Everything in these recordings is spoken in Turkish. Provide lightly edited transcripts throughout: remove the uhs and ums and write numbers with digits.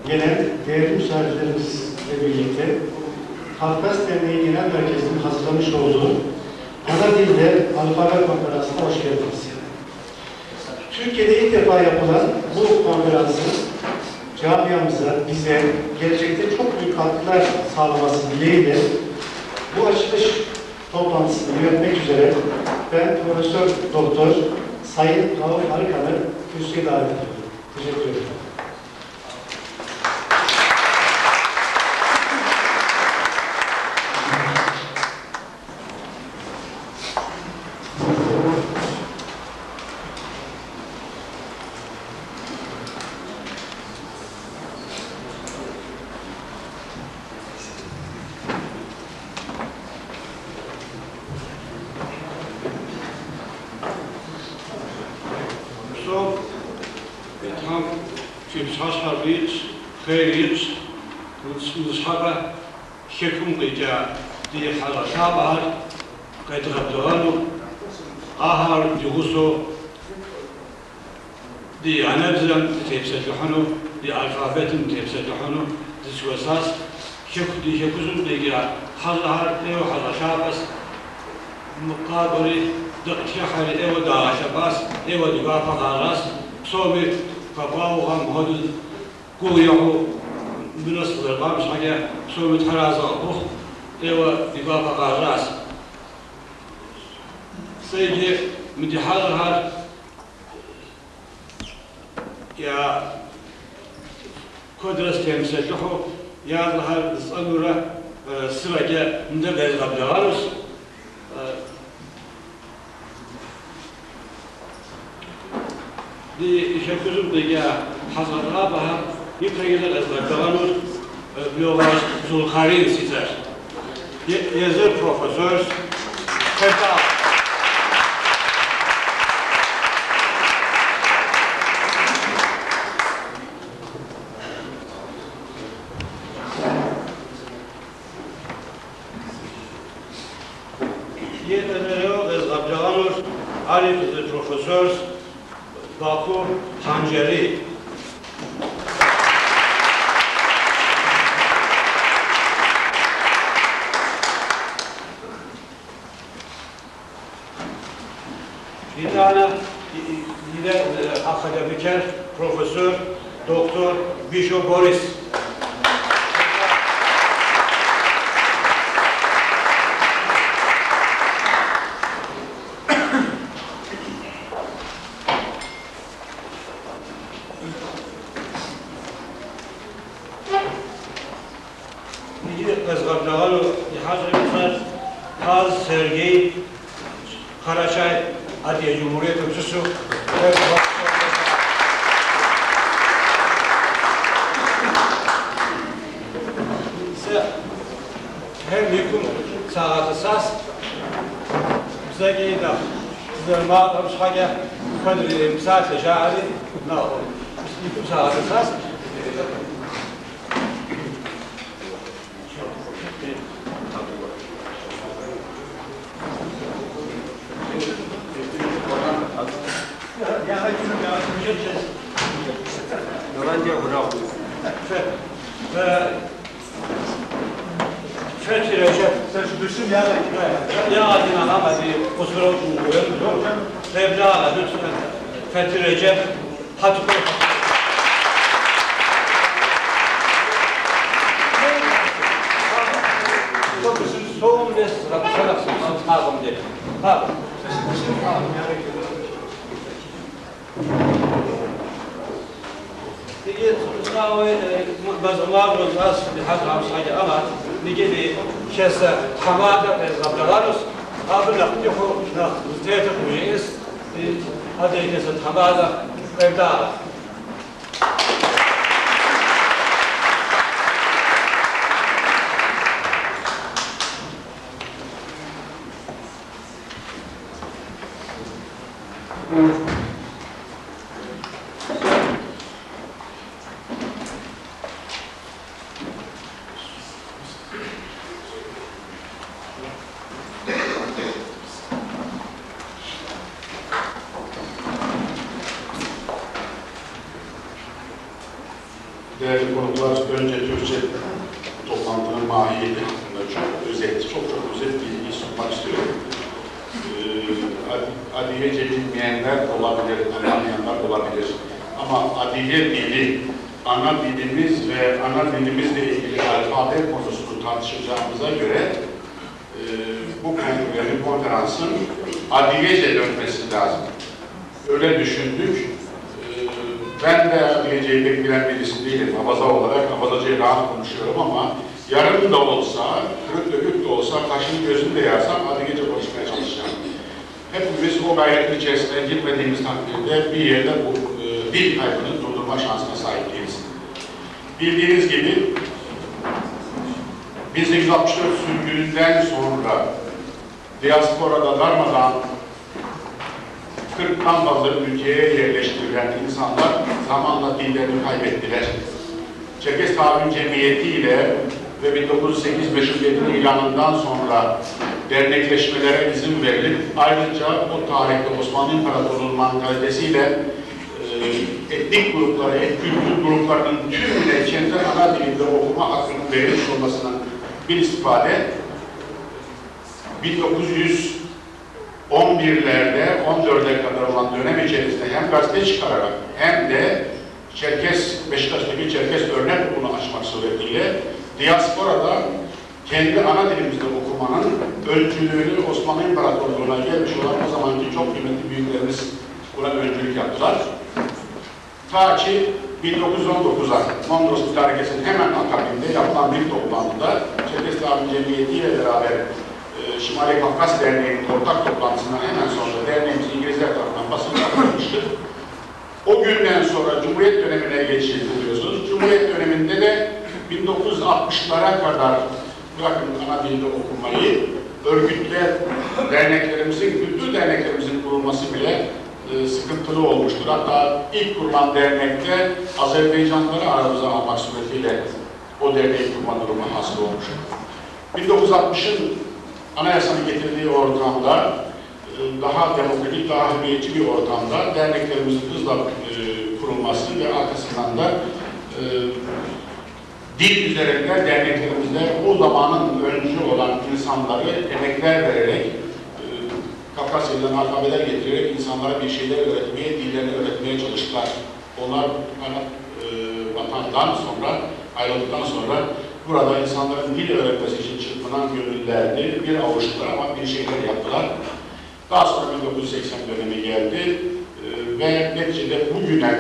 Gelen değerli misafirlerimizle birlikte Kafkas Derneği Genel Merkezi'nin hazırlamış olduğu Ana Dilde Alfabe Konferansı'na hoş geldiniz. Türkiye'de ilk defa yapılan bu konferansın camiamıza, bize gelecekte çok büyük katkılar sağlaması dileğiyle bu açılış toplantısını yönetmek üzere ben Profesör Doktor Sayın Rauf Arıkan'ı kürsüye davet ediyorum. Teşekkür ederim. نصحابه شكم قجا دي حالا شابهر قد غبدغانو آهار جغسو دي عنبزم تيبسجحنو دي ألفابتم تيبسجحنو دي سواساس دي شكوزم دي حالا ايو حالا شابس مقابري دقشحري ايو دا شباس ايو دي بابا غاراس صوبي فباوها مهدد قويهو بالنسبة للقامش حاجة سوى متحرازة أخ إيوة دبابة غاراس سيجي متحرر هاد يا كودرس تمسجحو يا ظهر الصنورة سرقة من دبل غبدغارس دي شكلهم دي حصل غابها يبقى الأزرقانوس بيوغاز زولخارين سيزار يزر بروفيسورز كتا يتنريو الأزرقانوس عارف البروفيسورز باكو حنجري أنا أكاديميكر بروفيسور دكتور بيشو بوريس أزغبدغانو يحاضر مثل هاز سيرجي كاراشاي هذه جمهورية تونسو هم يكون ساعات أساس بزاقي دا ما أمش حاجة قدر مساعد لجاعلي لا يكون ساعات أساس فترة جت. Düşün ya. Ya adına ama bir kusura koyuyorum. Sevda lütfen. فترة جت. Hatip. Son des rapsalaksın. Tamam dedi. Tamam. تيجي تساوي بزمار والناس بحاجة عم حاجة أما نيجي لي كيسة حمادة الغبلغارس قبل نقطعه نقطعه وجيس هذه كيسة حمادة إبداع Değerli konuklar, önce Türkçe toplantının mahiyeti hakkında çok özet bir bilgi sunmak istiyorum. Adiye'ce bilmeyenler olabilir, anlamayanlar olabilir. Ama Adiye dili, ana dilimiz ve ana dilimizle ilgili alfabe konusunu tartışacağımıza göre bu konferansın Adiye'ce dönmesi lazım. Öyle düşündük. Ben de Adiye'yi pek bilen birisi değilim. Abaza olarak Abazaca'yı rahat konuşuyorum ama yarım da olsa, kırık dökük de olsa, kaşını gözünü de yarsam Adiye'ce konuşmaya çalışacağım. Hepimiz o gayretin içerisine girmediğimiz takdirde bir yerde bu dil kaybını durdurma şansına sahip değiliz. Bildiğiniz gibi 1864 sürgününden sonra diasporada darmadan 40'tan fazla ülkeye yerleştirilen insanlar zamanla dillerini kaybettiler. Çerkes Tahammül Cemiyeti ile ve 1908 Meşrutiyet'in ilanından sonra dernekleşmelere izin verilip ayrıca o tarihte Osmanlı İmparatorluğu'nun mantalitesiyle etnik gruplara, kültür gruplarının tümüne kendi ana dilinde okuma hakkının verilmiş olmasından bir istifade 1911'lerde 14'e kadar olan dönem içerisinde hem gazete çıkararak hem de Beşiktaş'taki Çerkes Örnek Okulu'nu açmak suretiyle diasporada kendi ana dilimizde okumanın öncülüğünü Osmanlı İmparatorluğu'na gelmiş olan o zamanki çok kıymetli büyüklerimiz buna öncülük yaptılar. Ta ki 1919'a Mondros Mütarekesi'nin hemen akabinde yapılan bir toplantıda Çerkes Tahammül Cemiyeti ile beraber Şimali Kafkas Derneği'nin ortak toplantısından hemen sonra derneğimiz İngilizler tarafından basın yapılmıştır. O günden sonra Cumhuriyet dönemine geçildi biliyorsunuz. Cumhuriyet döneminde de 1960'lara kadar bırakın ana dilde okumayı, örgütler, derneklerimizin, kültür derneklerimizin kurulması bile sıkıntılı olmuştur. Hatta ilk kurulan dernekte Azerbaycanlıları aramıza almak suretiyle o derneği kurma durumu hasıl olmuştur. 1960'ın anayasanın getirdiği ortamda daha demokratik, daha hürriyetçi bir ortamda derneklerimizin hızla kurulması ve arkasından da dil üzerinde derneklerimizde o zamanın öncü olan insanları emekler vererek Kafkasya'dan alfabeler getirerek insanlara bir şeyler öğretmeye, dillerini öğretmeye çalıştılar. Onlar vatandan sonra, ayrıldıktan sonra burada insanların dil öğretmesi için çırpınan gönüllerdi. Bir avuçtular ama bir şeyler yaptılar. Daha sonra 1980 dönemi geldi ve neticede bugüne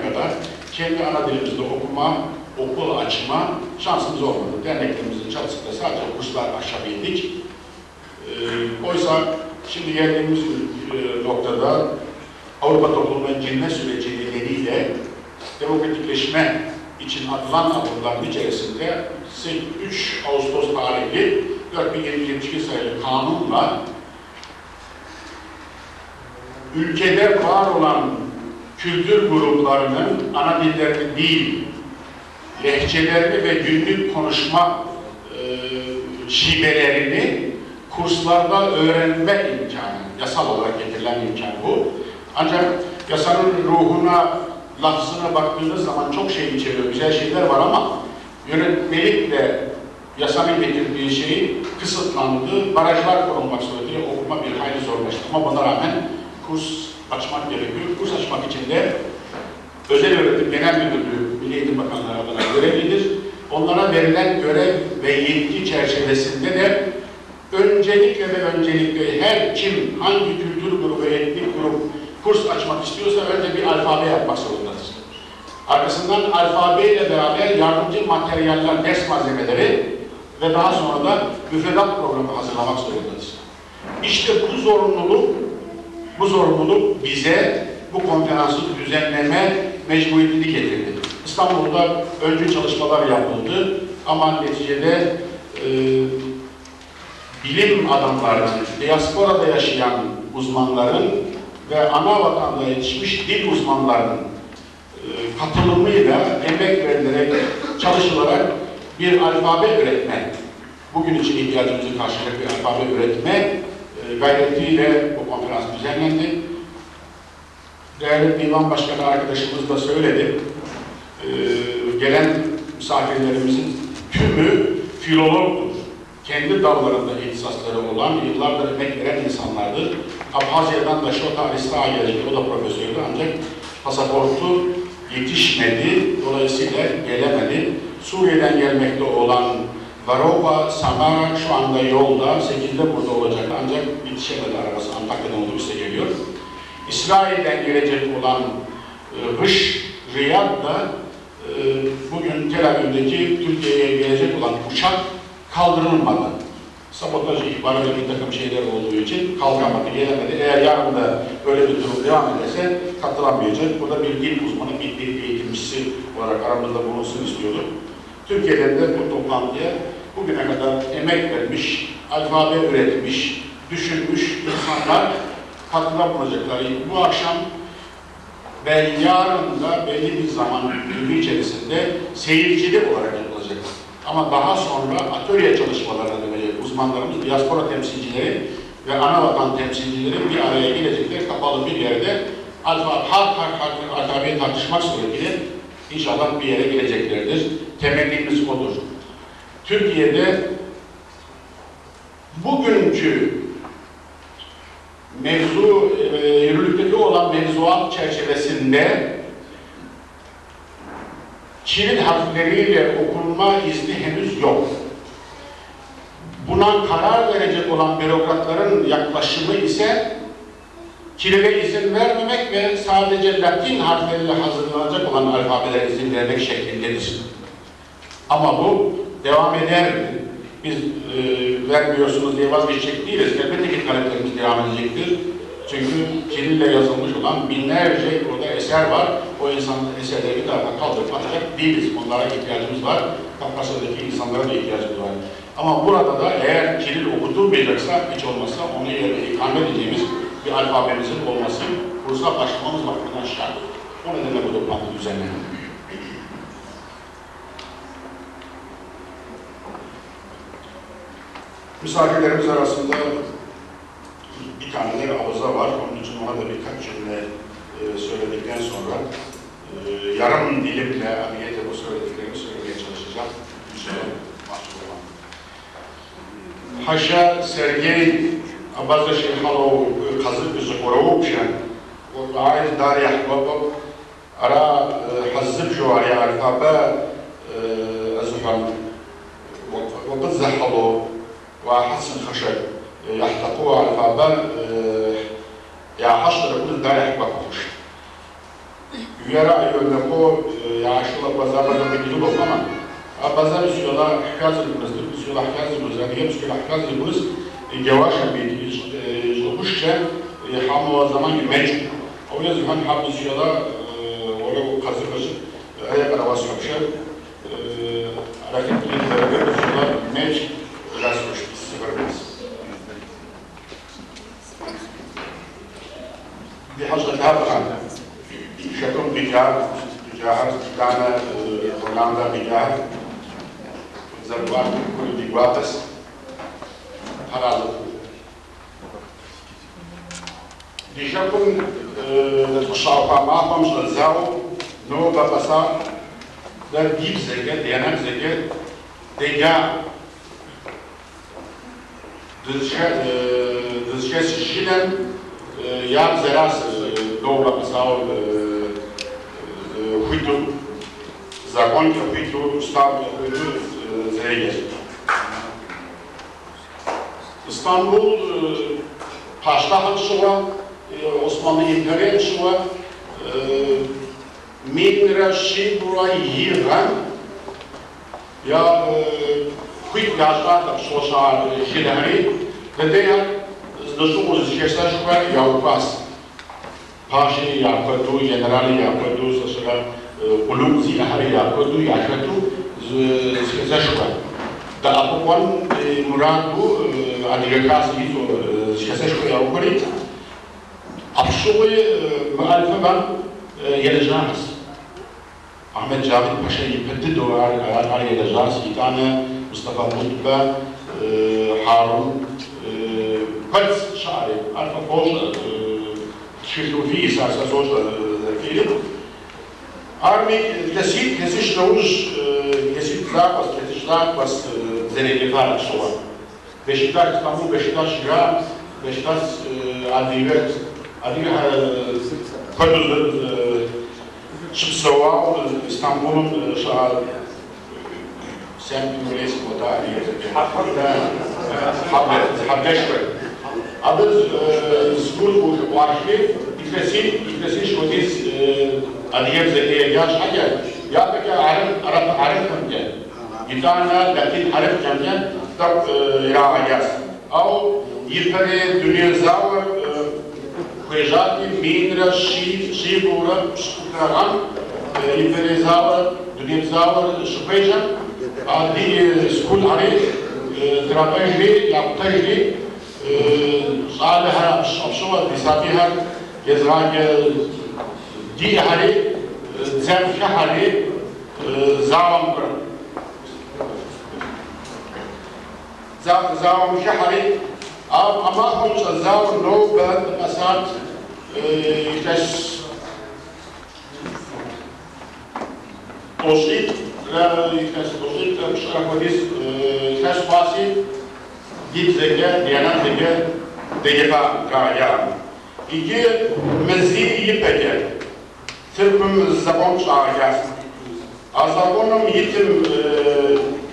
kadar kendi ana dilimizde okuma, okul açma şansımız olmadı. Derneklerimizin çatısında sadece kurslar aşabildik. Oysa şimdi geldiğimiz noktada Avrupa toplumunun girme süreci nedeniyle demokratikleşme için atılan adımların içerisinde 3 Ağustos tarihli 4772 sayılı kanunla ülkede var olan kültür gruplarının ana dillerini değil, lehçelerini ve günlük konuşma şibelerini kurslarda öğrenme imkanı, yasal olarak getirilen imkan bu. Ancak yasanın ruhuna, lafzına baktığınız zaman çok şey içeriyor, güzel şeyler var ama yönetmelikle yasanın getirdiği şey kısıtlandı, barajlar konulmak suretiyle okuma bir hayli zorlaştı. Ama buna rağmen kurs açmak gerekiyor. Kurs açmak için de Özel Öğretim Genel Müdürlüğü, Milli Eğitim Bakanlığı adına görevlidir. Onlara verilen görev ve yetki çerçevesinde de öncelikle her kim hangi kültür grubu, etnik grup kurs açmak istiyorsa önce bir alfabe yapmak zorundadır. Arkasından alfabeyle beraber yardımcı materyaller, ders malzemeleri ve daha sonra da müfredat programı hazırlamak zorundadır. İşte bu zorunluluk bize bu konferansı düzenleme mecburiyetini getirdi. İstanbul'da öncü çalışmalar yapıldı ama neticede bilim adamlarının, diasporada yaşayan uzmanların ve ana vatanda yetişmiş dil uzmanlarının katılımıyla emek verilerek, çalışılarak bir alfabe üretme, bugün için ihtiyacımızı karşılayacak bir alfabe üretme gayretiyle bu konferans düzenlendi. Değerli Divan Başkanı arkadaşımız da söyledi. gelen misafirlerimizin tümü filologdur. Kendi dallarında ihtisasları olan, yıllardır emek veren insanlardır. Abhazya'dan da Şota Aristağ'a gelecek, o da profesördü ancak pasaportu yetişmedi, dolayısıyla gelemedi. Suriye'den gelmekte olan Varova Sama şu anda yolda, 8'de burada olacak ancak yetişemedi arabası, Antakya'dan otobüste geliyor. İsrail'den gelecek olan Hış Riyad da bugün Tel Aviv'deki Türkiye'ye gelecek olan uçak kaldırılmadı. Sabotaj ihbarı ve bir takım şeyler olduğu için kalkamadı, gelemedi. Eğer yarın da böyle bir durum devam ederse katılamayacak. Bu da bir dil uzmanı, bir dil eğitimcisi olarak aramızda bulunsun istiyorduk. Türkiye'de de bu toplantıya bugüne kadar emek vermiş, alfabe üretmiş, düşünmüş insanlar katılamayacaklar. Bu akşam ve yarın da belli bir zaman dilimi içerisinde seyircili olarak yapılacak. Ama daha sonra atölye çalışmalarına dönecek. Uzmanlarımız, diaspora temsilcileri ve ana vatan temsilcileri bir araya gelecekler. Kapalı bir yerde alfabeyi tartışmak suretiyle inşallah bir yere geleceklerdir. Temennimiz odur. Türkiye'de bugünkü yürürlükteki olan mevzuat çerçevesinde Kiril harfleriyle okunma izni henüz yok. Buna karar verecek olan bürokratların yaklaşımı ise Kiril'e izin vermemek ve sadece Latin harfleriyle hazırlanacak olan alfabeler izin vermek şeklindedir. Ama bu devam eder mi? Biz vermiyorsunuz diye vazgeçecek değiliz. Elbette ki taleplerimiz devam edecektir. Çünkü Kirill'le yazılmış olan binlerce orada eser var. O insanların eserleri bir tarafa kaldırıp atacak değiliz. Onlara ihtiyacımız var. Kafkasya'daki insanlara da ihtiyacımız var. Ama burada da eğer Kiril okutulmayacaksa, hiç olmazsa onu yerine ikame edeceğimiz bir alfabemizin olması, kursa başlamamız bakımından şart. O nedenle bu toplantı düzenlendi. Misafirlerimiz arasında bir tane de hafıza var. Onun için ona da birkaç cümle söyledikten sonra yarım dilimle amiyete bu söylediklerimi söylemeye çalışacağım. İnşallah mahsul olmam. Haşa Sergey Abaza Şeyhalov kazık Zıkorovuşan ve aiz dar yahbabab ara hazıp juari alfabe azufan ve qız zahalo وحسن خشب يحتقوا على الفابان يعاشر كل ذلك بكوش يرى يقولوا يعاشر بزارة بيجيبوا فما بزار سيولا حكاز البرز سيولا حكاز البرز يعني سيولا حكاز البرز الجواش بيجي يجوش يحموا زمان المجد أو يزمان حب سيولا ولو قزقش هي كرواس حبشة لكن سيولا المجد دي حاجة تابعة شكل بجار كان هولندا بجار زربان كل ديواتس حلال دي شكل الشعب معهم شلزاو نو ببسا ده ديب زكاة ديانات زكاة ديجا Дызчес жилен, я зараз добро писал хуйту, законки хуйту, устав хуйту зрегер. İstanbul Paştahan şuva, Osmanlı İmperial şuva, Minra Şibura Yiran, ya Хуйт yaşlarda sosyal şeyleri dediler, nasıl uzlaşırsa şu yapmaz. Paşa yapıyordu, generali yapıyordu, sonra kulüp zilahları yapıyordu, yaşıyordu, sizler şu var. Da apuan Muradu adiyakası hiç sizler şu yapıyordu. Apşoğu muhalefet ben geleceğiz. Ahmet Cavit Paşa yıpıttı doğar geleceğiz. Bir tane Mustafa Mutlu, Harun, Kals şairi, Alfa Koç, Şirtufi, Sarsa Soç, Film. Army kesi şnoğuş, kesi tuzak zenegi fark şova. Beşiktaş İstanbul, Beşiktaş İran, Beşiktaş Adive Kudüs Şıpsova, İstanbul'un semtinin reisi o da Habdeşver. Adı skul bu arşiv, İkisi şudiz Adiyev Zekiye yaş hacer. Ya peki Arif mümkün. İtana Latin Arif mümkün. Tak İran'a yaz. Av yipere dünya zavr Kujati minra şibura şukragan yipere zavr dünya zavr şukragan. Adi skul Arif Trapejli yaptajli صالحة أبشوة بساتها يزراج دي حالي زم شحالي زاوم برا زاوم شحالي أما هم زاوم نو بعد أسات يكش توصيل لا يكش توصيل مش أكوديس يكش فاسي ديب زكاة ديانات زكاة ديفا كايام. İki mezi yipeke. Tırpım zabon çağıracağız. Azabonum yitim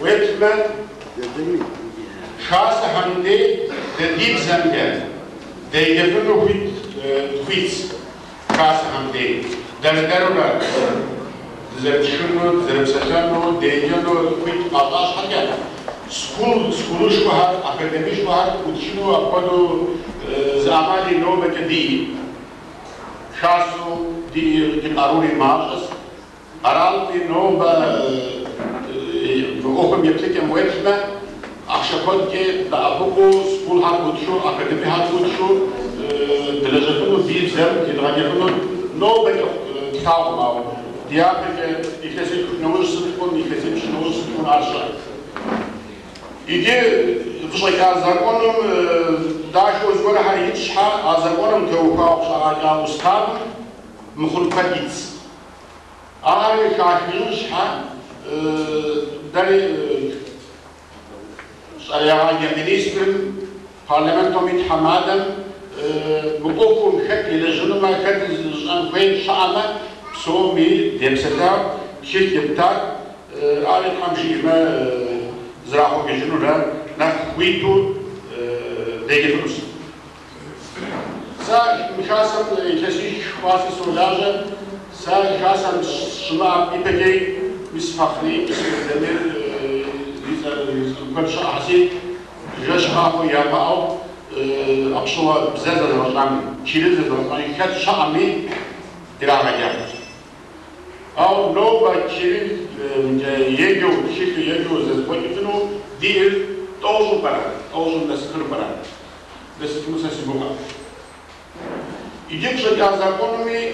vetme şahsı hamdi de dip zemge. Deyefinu huit şahsı hamdi. Derderula zerçinu, zerpsatanu, deyenu huit ataş hakem. Skulu şuhar, akademi şuhar, uçinu apadu zamali nove di şasu di aruri marşas aral di nova okum yeplike muetme akşakot ki da abuku skul har uçu, akademi har uçu delejatunu bir zem ki dragefunu nove tavma diğer ikisi numursuzun ikisi numursuzun arşa. İki fışlaka zakonum daş özgür her yetişha zakonum tevka okşağa ustab mukhulfat gits. Ağrı şahinin şah dari şari'a ministrim parlamento mit hamadan muqokum şekli lejnuma kadiz anqayn şa'ama somi demseta şirkettar ağrı hamşime zraho gejnura نخويتو ديجفلوس. سا مشاسم كسيش واسي سولاجة سا مشاسم شلاب إبكي مسفخري دمير كل شيء حسين جاش خافو ياباو أقصوا بزاز الرقم كيلز الرقم كات شامي دراغا جابت. أو نوبا كيل يجو شكل يجو زبطينو دير توزن برا، توزن نسخر برا، نسخر مسافر. İdek şöyle zakonumi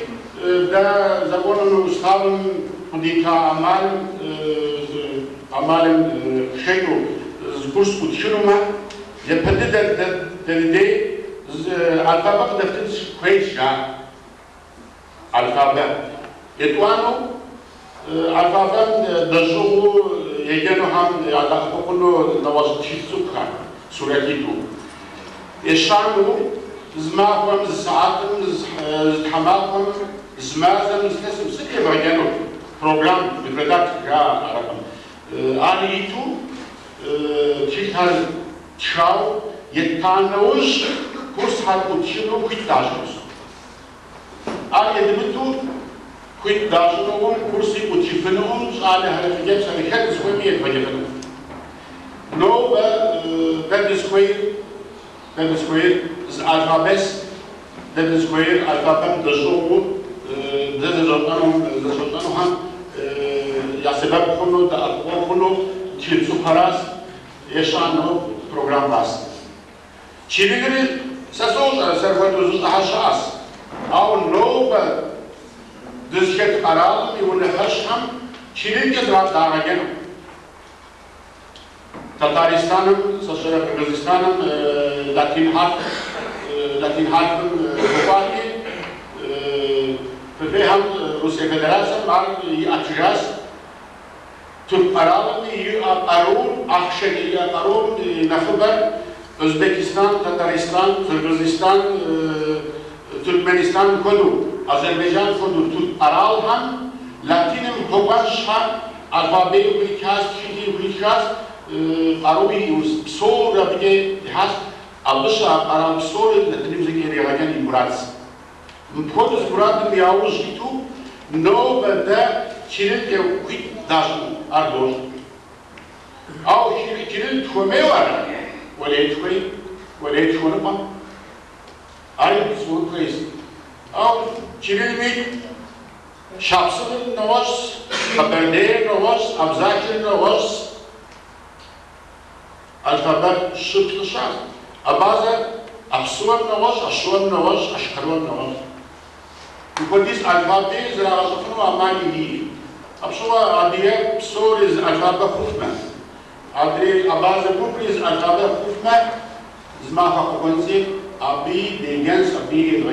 da zakonun ustavın kundika amalem şeyu kurs kutşuruma yapıdı da alfabet defter kayışa alfabet etuano alfabet dajou yegenu ham adakokulu nawaztishukha suratitu eşanu زماهم زساعتهم زحماهم زمازم زكسم سكي بغيانو بروغرام بفردات كا عربم آني يتو تشيتها تشاو يتانوش كورس هاد وتشينو كويت داجنوس آني يدمتو كويت داجنوهم كورسي وتشيفنوهم آني هالفجاب سنكات سويمي يتفجفنوهم نو That square is alphabet. That square alphabet دجوه ده زرطانو هم يا سبب خنو ده أقوى خنو تيلسو خلاص يشانو program باس. شيء ساسوس سرفندوز أحشاس أو نوبة دزكت قرار يونهش هم شيء كذا دارجنو. Tataristan'ın, Sosyal Kırgızistan'ın Latin harfın Rufati, Fefeham Rusya Federasyonu var, açacağız. Türk Aralı'nı Arun, Ahşehir Arun, Nakıber, Özbekistan, Tataristan, Kırgızistan, Türkmenistan kodu, Azerbaycan kodu, Türk Aralhan, Latinim Hogaşha, Alfabeyi Hülkaz, Çinli Hülkaz, Arabi Psor, Rabige, Has, Alışa, Arab Psor, Latinimize geriye gelen İmurats. Kodus Murad'ın Yavuz Gitu, Nova'da Kiril Kevkit Daşın, Ardor. Av Kiril Tüme var, Vele Tüme var. Ayrı bir soru koyuz. Av Kiril mi? Şapsı'nın Novas, Haberde'ye Novas, Abzakir'in Novas, Alfaber Şıplı Şah. Bazı Absuan Novas, Aşuan Novas, Aşkaruan Novas. Yukarıdız alfabeyi ziraatını amali değil. Absuan adiye psoriz alfabe hufme. Adri abazı bupriz alfabe hufme. Zmaha kubanzi abi degens abi